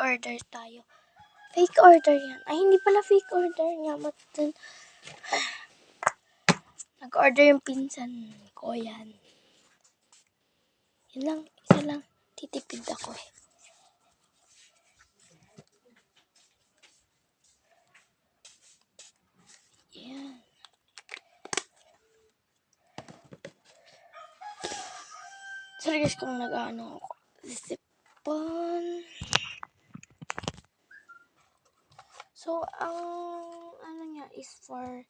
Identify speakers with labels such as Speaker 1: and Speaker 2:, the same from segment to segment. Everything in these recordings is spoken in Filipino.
Speaker 1: order tayo. Fake order yan. Ay, hindi pala fake order niya. Nag-order yung pinsan ko yan. Yan lang, isa lang. Titipid ako eh. Yan. Sorry guys kung nag-ano ako. Sipon. So, ang ano niya is for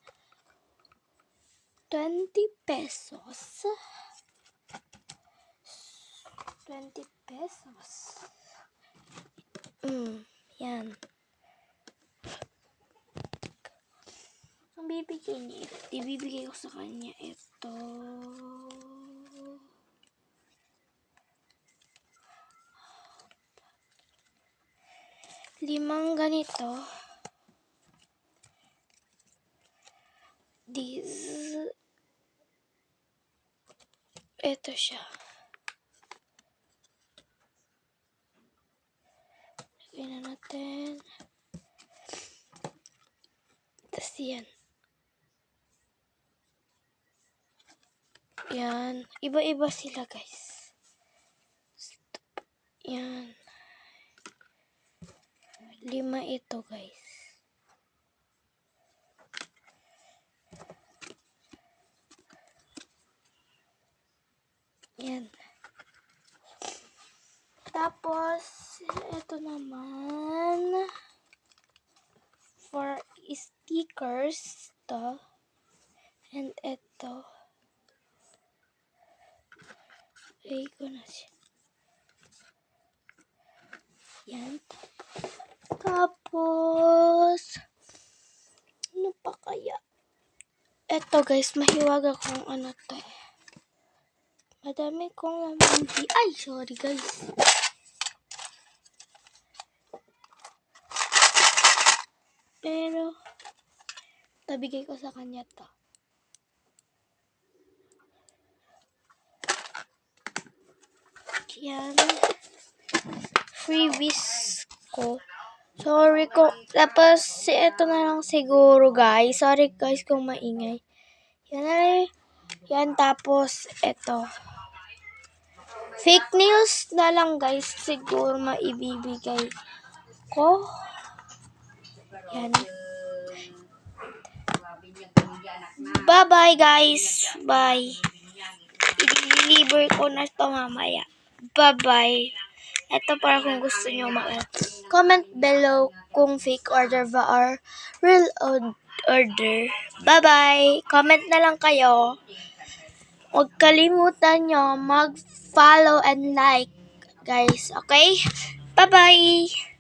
Speaker 1: 20 pesos. 20 pesos. Yan. Ang bibigay niya, ibibigay ko sa kanya ito. Limang ganito. Ito siya. Lagyan na natin. Tapos yan. Yan. Iba-iba sila guys. Yan. 5 ito guys. Yan. Tapos, ito naman, for stickers, to. And ito. Ay, ko na siya. Yan. Tapos, ano pa kaya? Ito guys, mahiwag akong ano to eh. Madami kong lamang. Ay, sorry guys. Pero, tabigay ko sa kanya to. Yan. Freebies ko. Sorry ko. Tapos, ito na lang siguro guys. Sorry guys kung maingay. Yan ay. Yan, tapos, ito. Fake news na lang guys. Siguro maibibigay ko. Yan. Bye-bye guys. Bye. I-deliver ko na ito mamaya. Bye-bye. Ito para kung gusto nyo comment below kung fake order ba or real order. Bye-bye. Comment na lang kayo. Huwag kalimutan nyo mag-follow and like, guys. Okay? Bye-bye.